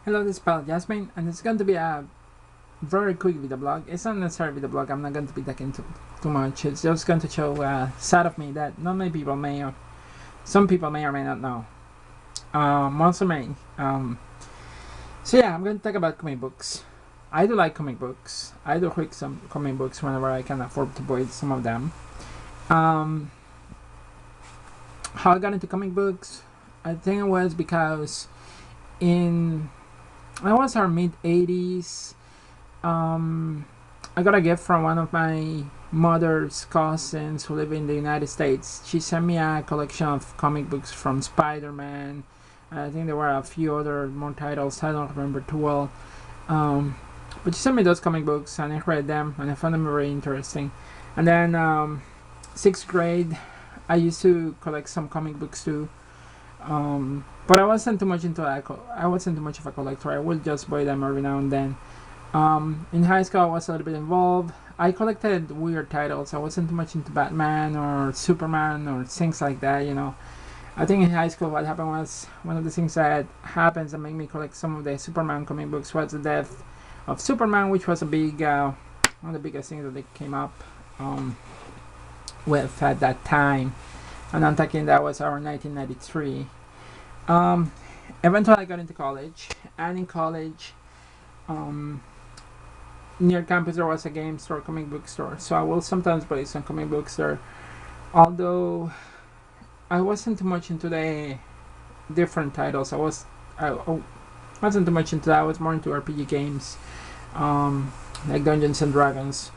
Hello, this is Pal Jasmine, and it's going to be a very quick video blog. It's not necessarily a video blog. I'm not going to be taking too much. It's just going to show a side of me that not many people may, or some people may or may not know. Most may. So yeah, I'm going to talk about comic books. I do like comic books. I do read some comic books whenever I can afford to buy some of them. How I got into comic books, I think it was because I was our mid 80s. I got a gift from one of my mother's cousins who live in the United States. She sent me a collection of comic books from Spider-Man. I think there were a few other more titles. I don't remember too well. But she sent me those comic books and I read them and I found them very interesting. And then 6th grade, I used to collect some comic books too. But I wasn't too much into I wasn't too much of a collector. I would just buy them every now and then. In high school, I was a little bit involved. I collected weird titles. I wasn't too much into Batman or Superman or things like that. I think in high school, what happened was one of the things that happens that made me collect some of the Superman comic books was the death of Superman, which was a big one of the biggest things that they came up with at that time. And I'm talking that was around 1993. Eventually I got into college, and in college, near campus there was a game store, comic book store, so I will sometimes buy some comic books there, although I wasn't too much into the different titles. I wasn't too much into that. I was more into RPG games, like Dungeons and Dragons,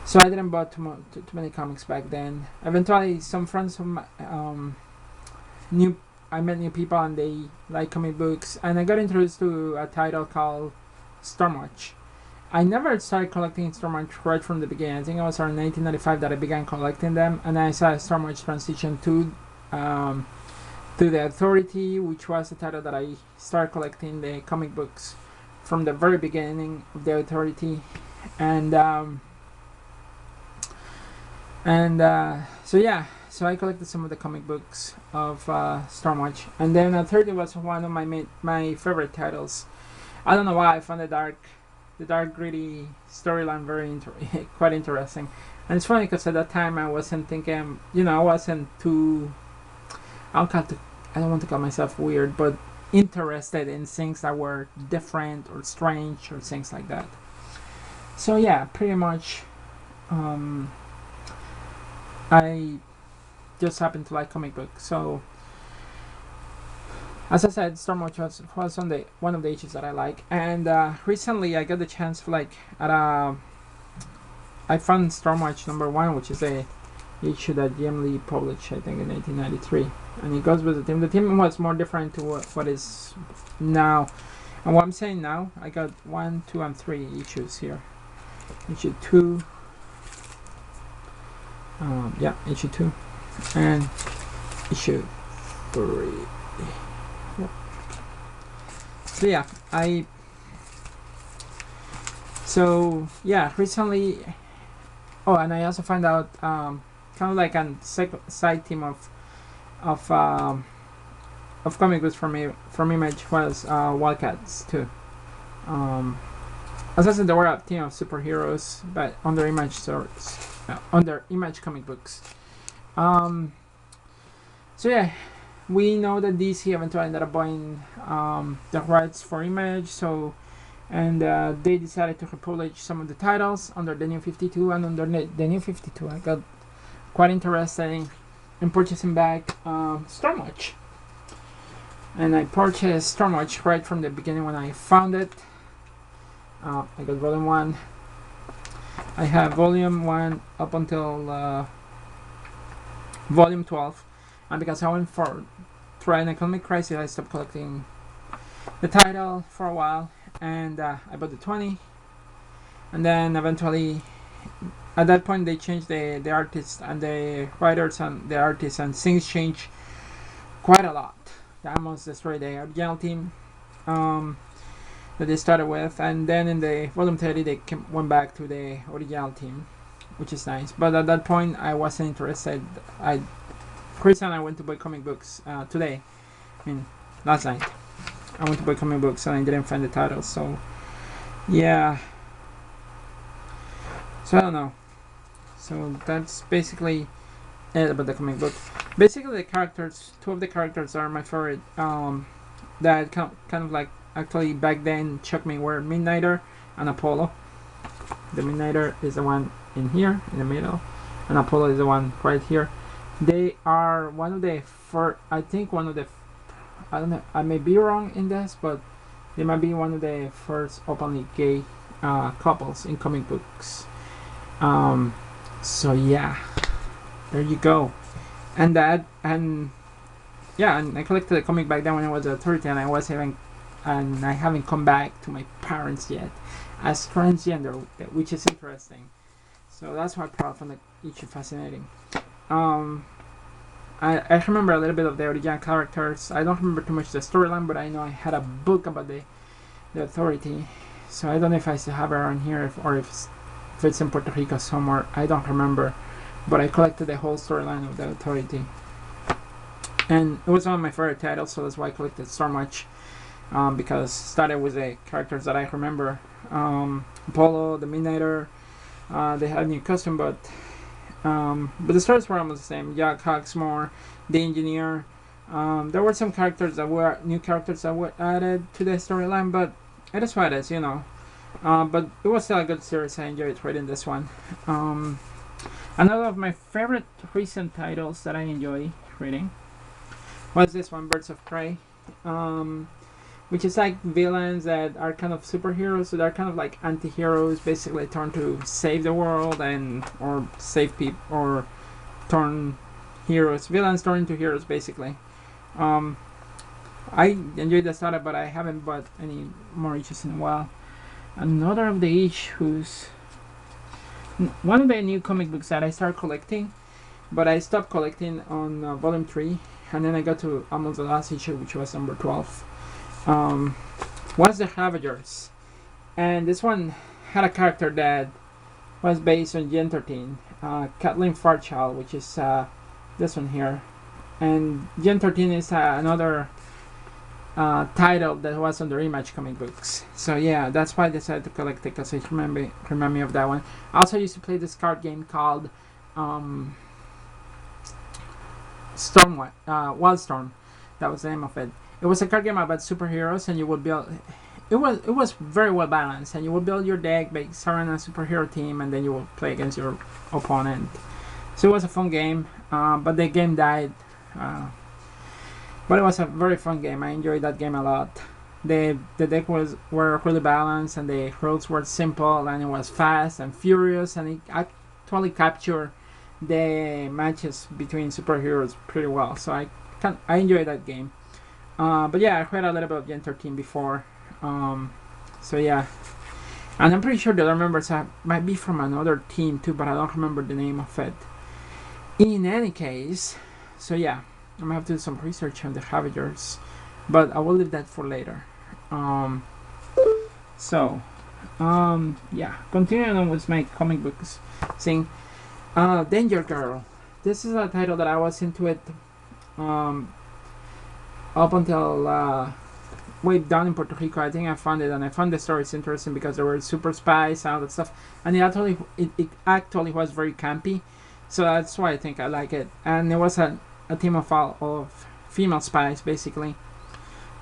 so I didn't buy too many comics back then. Eventually some friends of my, I met new people and they like comic books, and I got introduced to a title called Stormwatch. I never started collecting Stormwatch right from the beginning. I think it was around 1995 that I began collecting them, and I saw Stormwatch transition to the Authority, which was the title that I started collecting the comic books from the very beginning of the Authority, and so yeah. So I collected some of the comic books of Stormwatch, and then Authority was one of my favorite titles. I don't know why. I found the dark gritty storyline quite interesting, and it's funny because at that time I wasn't thinking, I wasn't too. I don't want to call myself weird, but interested in things that were different or strange or things like that. So yeah, pretty much, I just happened to like comic books. So as I said, Stormwatch was on one of the issues that I like, and recently I got the chance to I found Stormwatch #1, which is a issue that Jim Lee published, I think, in 1993, and it goes with the team. The team was more different to what is now, and what I'm saying now, I got 1, 2, and 3 issues here. Issue 2, issue 2, and issue 3. Yep. So yeah, recently. Oh, and I also found out kind of like a side team of comic books from Image was Wildcats too. As I said, there were a team of superheroes, but under Image under Image comic books. So yeah, we know that DC eventually ended up buying the rights for Image, and they decided to republish some of the titles under the New 52, and under the New 52 I got quite interested in purchasing back Stormwatch, and I purchased Stormwatch right from the beginning when I found it. I got volume 1. I have volume 1 up until volume 12, and because I went through an economic crisis, I stopped collecting the title for a while, and I bought the 20, and then eventually at that point they changed the artists and the writers and the artists, and things changed quite a lot. They almost destroyed the original team that they started with, and then in the volume 30 they went back to the original team, which is nice. But at that point I wasn't interested. Chris and I went to buy comic books today, last night. I went to buy comic books and I didn't find the titles. So yeah. So I don't know. So that's basically it about the comic book. Basically, the characters, two of the characters are my favorite. That kind of like actually back then shocked me were Midnighter and Apollo. The Midnighter is the one in here in the middle, and Apollo is the one right here. They are one of the first. I think one of the. I don't know. I may be wrong in this, but they might be one of the first openly gay couples in comic books. So yeah, there you go. And yeah, and I collected the comic back then when I was at 30, and I haven't come back to my parents yet as transgender, which is interesting. So that's why I found each fascinating. I remember a little bit of the original characters. I don't remember too much the storyline, but I know I had a book about the Authority. So I don't know if I still have it around here or if it's in Puerto Rico somewhere. I don't remember. But I collected the whole storyline of the Authority. And it was one of my favorite titles, so that's why I collected so much. Because it started with the characters that I remember. Apollo, the Midnighter, they had a new costume, but the stories were almost the same. Jack Hawksmoor, the Engineer. There were some characters that were new characters that were added to the storyline, but it is what it is, you know. But it was still a good series. I enjoyed reading this one. Another of my favorite recent titles that I enjoy reading was this one, Birds of Prey, which is like villains that are kind of superheroes, so they're kind of like anti-heroes, basically trying to save the world or save people, or turn villains turn into heroes, basically. I enjoyed the startup, but I haven't bought any more issues in a while. Another of the issues, one of the new comic books that I started collecting, but I stopped collecting on volume 3, and then I got to almost the last issue, which was number 12. Was the Ravagers, and this one had a character that was based on Gen 13, Kathleen Fairchild, which is this one here, and Gen 13 is another title that was under Image comic books. So yeah, that's why I decided to collect it, because it remind me of that one. I also used to play this card game called Wildstorm. That was the name of it. It was a card game about superheroes, and you would build. It was very well balanced, and you would build your deck based around a superhero team, and then you would play against your opponent. So it was a fun game, but the game died. But it was a very fun game. I enjoyed that game a lot. The deck were really balanced, and the rules were simple, and it was fast and furious, and it actually captured the matches between superheroes pretty well. So I enjoyed that game. But yeah, I read a little bit of Gen 13 before. So yeah, and I'm pretty sure the other members might be from another team too, but I don't remember the name of it. In any case, so yeah, I'm gonna have to do some research on the Ravagers, but I will leave that for later. Yeah, continuing on with my comic books thing. Danger Girl. This is a title that I was into it up until way down in Puerto Rico. I think I found it, and I found the stories interesting because there were super spies and all that stuff, and it actually was very campy, so that's why I think I like it. And it was a team of female spies, basically,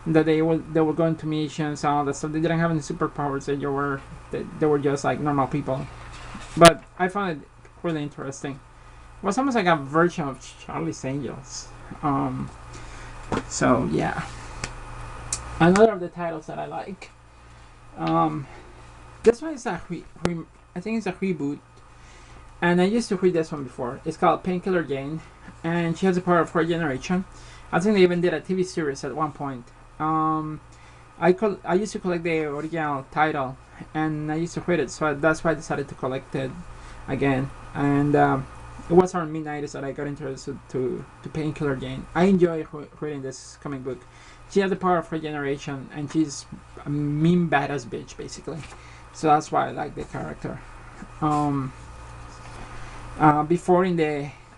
that they were going to missions and all that stuff. They didn't have any superpowers. They were just like normal people, but I found it really interesting. It was almost like a version of Charlie's Angels. So yeah, another of the titles that I like. This one is I think it's a reboot, and I used to read this one before. It's called Painkiller Jane, and she has the power of regeneration. I think they even did a TV series at one point. I used to collect the original title, and I used to read it, so that's why I decided to collect it again. And it was around mid-90s that I got introduced to Painkiller Jane. I enjoy reading this comic book. She has the power of regeneration, and she's a mean badass bitch, basically. So that's why I like the character. Before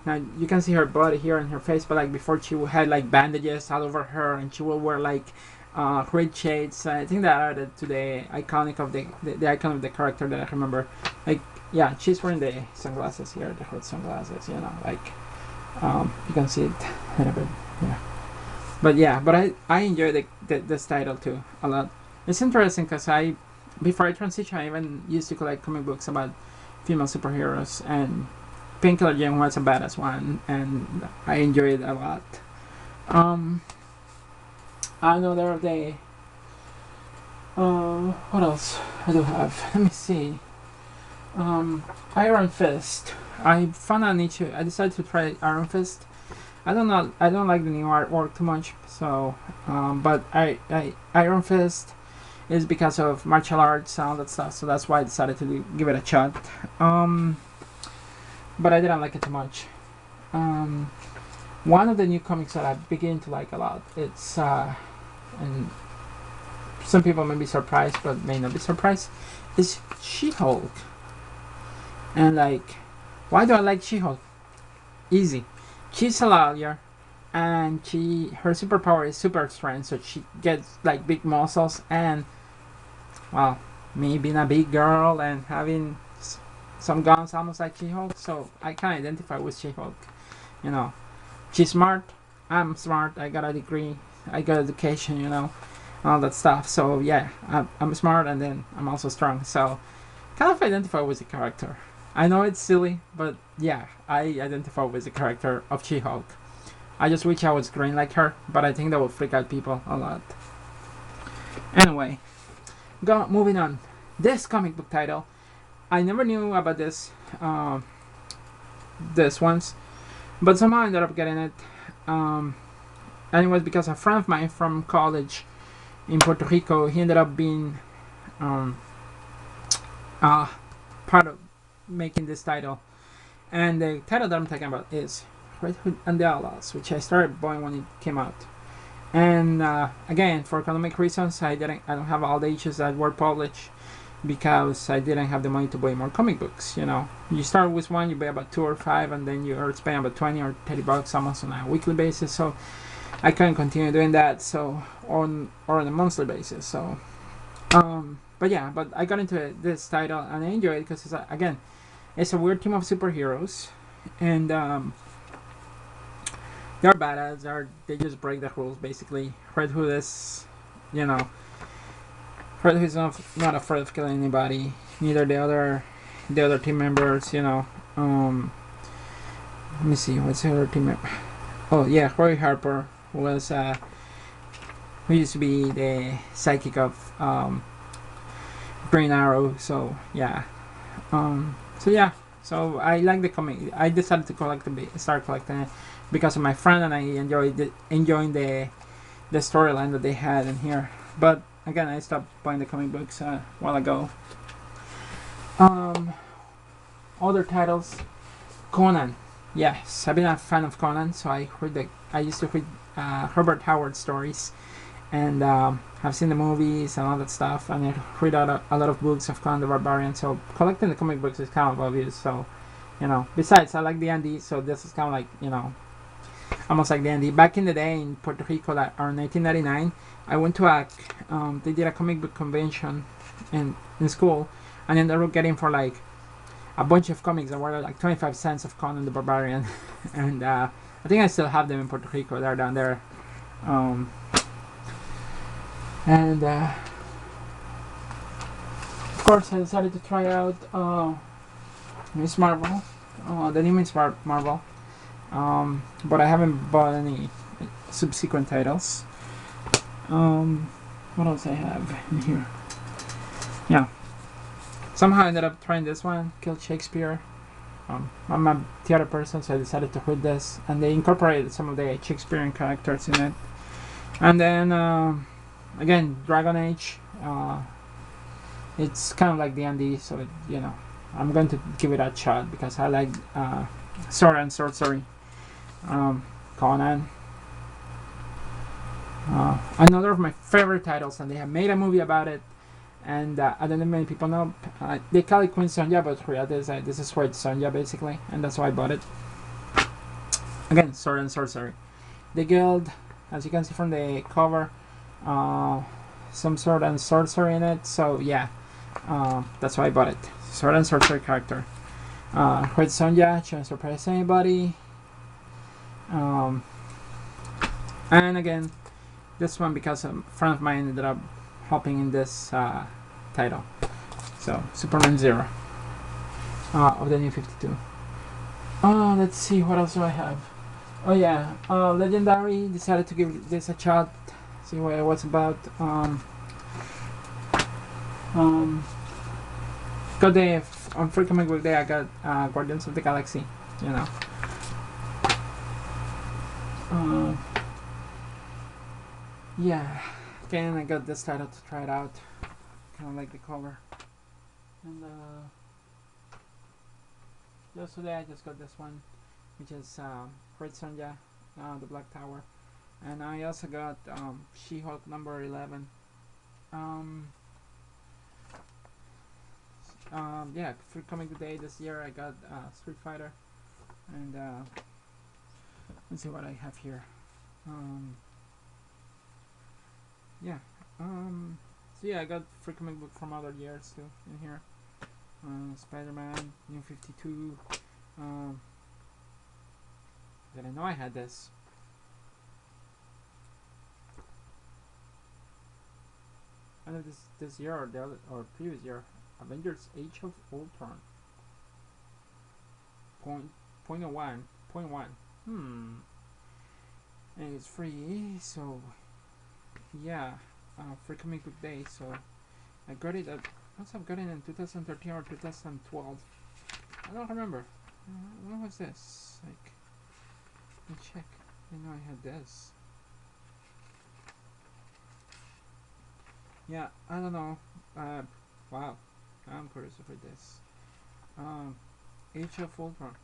now you can see her body here and her face, but like before she had like bandages all over her, and she will wear like red shades. I think that added to the iconic of the icon of the character that I remember. Like, yeah, she's wearing the sunglasses here, the hood sunglasses. You know, like you can see it a little bit. Yeah, but I enjoy this title too a lot. It's interesting because before I transition, I even used to collect comic books about female superheroes, and Painkiller Jane was a badass one, and I enjoyed it a lot. Um, Another day. What else I do have? Let me see. Iron Fist. I found an issue. I decided to try Iron Fist. I don't know. I don't like the new artwork too much. So, but Iron Fist is because of martial arts and all that stuff. So that's why I decided to give it a shot. But I didn't like it too much. One of the new comics that I begin to like a lot. It's and some people may be surprised, but may not be surprised. Is She-Hulk. And like, why do I like She-Hulk? Easy. She's a lawyer, and her superpower is super strength, so she gets like big muscles, and well, me being a big girl and having some guns almost like She-Hulk, so I can identify with She-Hulk. You know, she's smart. I'm smart. I got a degree. I got education. You know, all that stuff. So yeah, I'm smart, and then I'm also strong. So kind of identify with the character. I know it's silly, but yeah, I identify with the character of She-Hulk. I just wish I was green like her, but I think that would freak out people a lot. Anyway, moving on. This comic book title, I never knew about this once, but somehow I ended up getting it. And it was because a friend of mine from college in Puerto Rico, he ended up being part of making this title. And the title that I'm talking about is Red Hood and the Outlaws, which I started buying when it came out. And again, for economic reasons, I don't have all the issues that were published because I didn't have the money to buy more comic books. You know, you start with one, you buy about 2 or 5, and then you're spending about 20 or 30 bucks almost on a weekly basis. So I couldn't continue doing that. So on a monthly basis. So but yeah, but I got into this title and I enjoy it because it's a weird team of superheroes, and they're badass. They just break the rules basically. Red Hood is, you know, Red Hood is not afraid of killing anybody. Neither the other team members. You know. Let me see. What's the other team member? Oh yeah, Roy Harper was who used to be the sidekick of Green Arrow. So yeah. So I like the comic. I decided to start collecting it because of my friend, and I enjoying the storyline that they had in here. But again, I stopped buying the comic books a while ago. Other titles, Conan. Yes, I've been a fan of Conan, so I used to read Herbert Howard stories, and have seen the movies and all that stuff, and I read a lot of books of Conan the Barbarian. So collecting the comic books is kind of obvious. So, you know, besides I like D&D, so this is kind of like, you know, almost like D&D. Back in the day in Puerto Rico, around 1999, I went to they did a comic book convention in school, and ended up getting for like a bunch of comics that were like 25 cents of Conan the Barbarian, and I think I still have them in Puerto Rico. They're down there. And of course I decided to try out Miss Marvel, the new Miss Marvel, but I haven't bought any subsequent titles. What else I have in here? Yeah, somehow I ended up trying this one, Kill Shakespeare. I'm a theater person, so I decided to read this, and they incorporated some of the Shakespearean characters in it. And then again, Dragon Age. It's kind of like D&D, so you know, I'm going to give it a shot because I like sword and sorcery. Conan. Another of my favorite titles, and they have made a movie about it. And I don't know many people know. They call it Queen Sonja, but this is White Sonja basically, and that's why I bought it. Again, sword and sorcery. The guild, as you can see from the cover, uh, some sword and sorcery in it. So yeah, that's why I bought it. Sword and sorcery character. Red Sonja, shouldn't surprise anybody. Um, and again, this one because a friend of mine ended up helping in this title. So Superman Zero of the New 52. Let's see, what else do I have? Oh yeah, Legendary decided to give this a shot, see what it was about. Got the on Free Comic Book Day, I got Guardians of the Galaxy, you know. Yeah, again I got this title to try it out. Kind of like the cover. And just today I just got this one, which is Red Sonja, the Black Tower. And I also got She-Hulk number 11. Yeah, for Comic Book Day this year I got Street Fighter. And let's see what I have here. Yeah. So yeah, I got free comic book from other years too in here. Spider-Man, New 52. Did I know I had this? I know this year or the other or previous year. Avengers: Age of Ultron. Point 01. And it's free, so yeah, free comic book day. So I got it. I must have gotten it in 2013 or 2012. I don't remember. When was this? Like, let me check. I know I had this. Yeah, I don't know. Wow, I'm curious about this. Age of Ultron.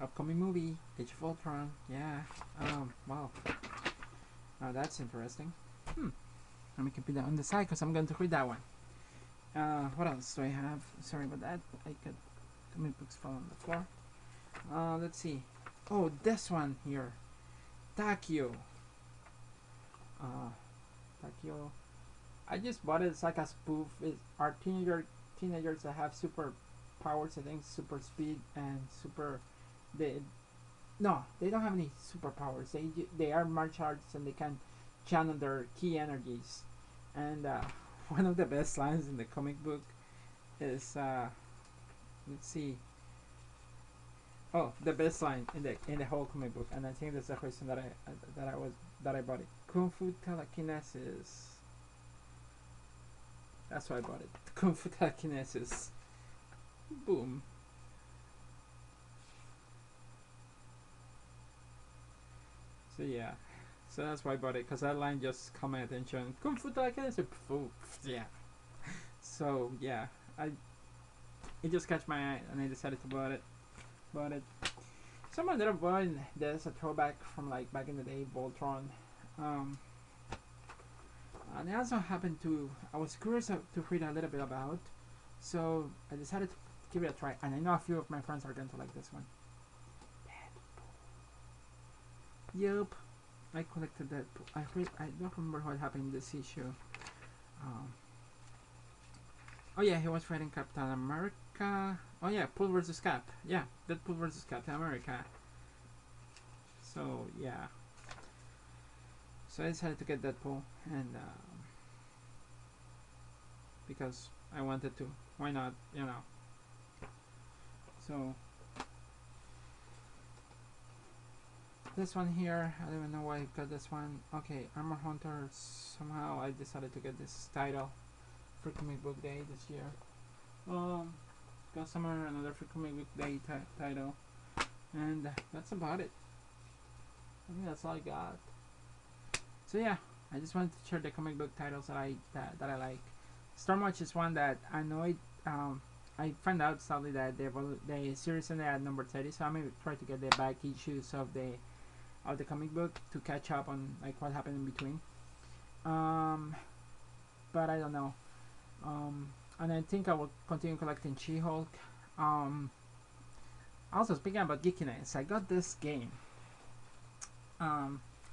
Upcoming movie, Age of Ultron. Yeah. Wow. Now that's interesting. Let me keep that on the side because I'm going to read that one. What else do I have? Sorry about that. I got too many books fall on the floor. Let's see. Oh, this one here. Takio. Takio. I just bought it. It's like a spoof. It's our teenagers that have super powers. I think super speed and super. They don't have any superpowers. They are martial arts and they can channel their key energies. And one of the best lines in the comic book is let's see. Oh, the best line in the whole comic book, and I think that's the reason that I bought it. Kung Fu Telekinesis. That's why I bought it. Kung Fu Telekinesis. Boom. So yeah, so that's why I bought it because that line just caught my attention. Kung Fu Telekinesis. Yeah. So yeah, it just catch my eye, and I decided to buy it. Someone that I bought there's a throwback from like back in the day, Voltron. And I also happened to I was curious to read a little bit about, so I decided to give it a try. And I know a few of my friends are going to like this one. Yup, I collected Deadpool. I don't remember what happened in this issue. Oh yeah, he was fighting Captain America. Oh yeah, Pull versus Cap. Yeah, Deadpool versus Captain America. So yeah. So I decided to get Deadpool, and because I wanted to. Why not? You know. So this one here, I don't even know why I got this one. Okay, Armor Hunter. Somehow I decided to get this title for Comic Book Day this year. Got somewhere another for Comic Book Day title, and that's about it. I think that's all I got. So yeah, I just wanted to share the comic book titles that I like. Stormwatch is one that I know it. I found out sadly that the series ended at number 30, so I'm gonna try to get the back issues of the comic book to catch up on like what happened in between. But I don't know. And I think I will continue collecting She-Hulk. Also speaking about geekiness, I got this game.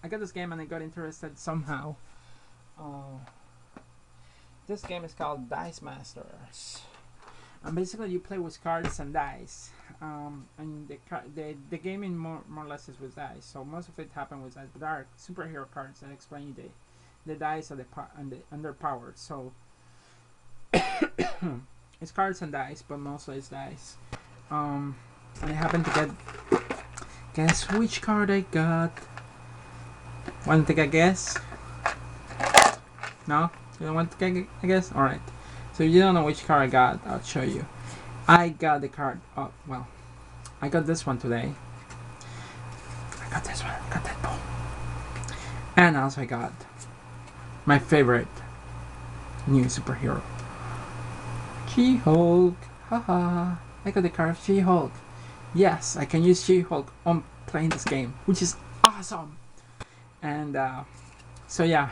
I got this game and I got interested somehow. Uh, this game is called Dice Masters. And basically, you play with cards and dice. And the game in more or less is with dice. So most of it happens with dice. But there are superhero cards that explain you the dice and their powers. So it's cards and dice, but mostly it's dice. And I happen to guess which card I got. Want to take a guess? No? You don't want to take a guess? Alright. So if you don't know which card I got, I'll show you. I got the card. Oh, well. I got this one today. I got this one. I got Deadpool. And also I got my favorite new superhero. She-Hulk. Haha. I got the card of She-Hulk. Yes, I can use She-Hulk on playing this game, which is awesome. And so yeah,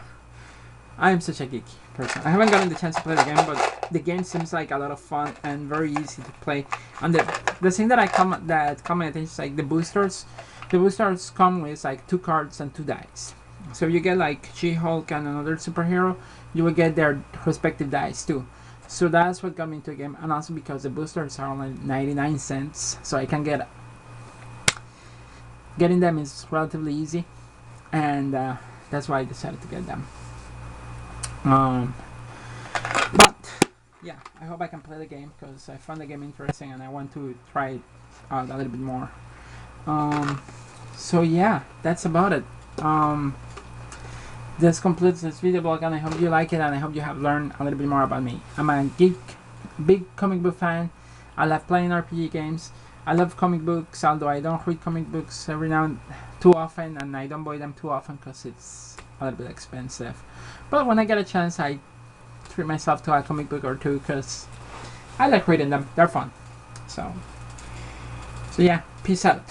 I am such a geeky person. I haven't gotten the chance to play the game, but the game seems like a lot of fun and very easy to play. And the thing that caught my attention is like the boosters. The boosters come with like 2 cards and 2 dice. So if you get like She-Hulk and another superhero, you will get their respective dice too. So that's what got me into the game, and also because the boosters are only 99 cents, so I can getting them is relatively easy, and that's why I decided to get them. But yeah, I hope I can play the game because I found the game interesting and I want to try it out a little bit more. So yeah, that's about it. This completes this video blog, and I hope you like it, and I hope you have learned a little bit more about me. I'm a big comic book fan. I love playing RPG games. I love comic books, although I don't read comic books every now and too often, and I don't buy them too often because it's a little bit expensive. But when I get a chance, I treat myself to a comic book or two because I like reading them. They're fun. So yeah, peace out.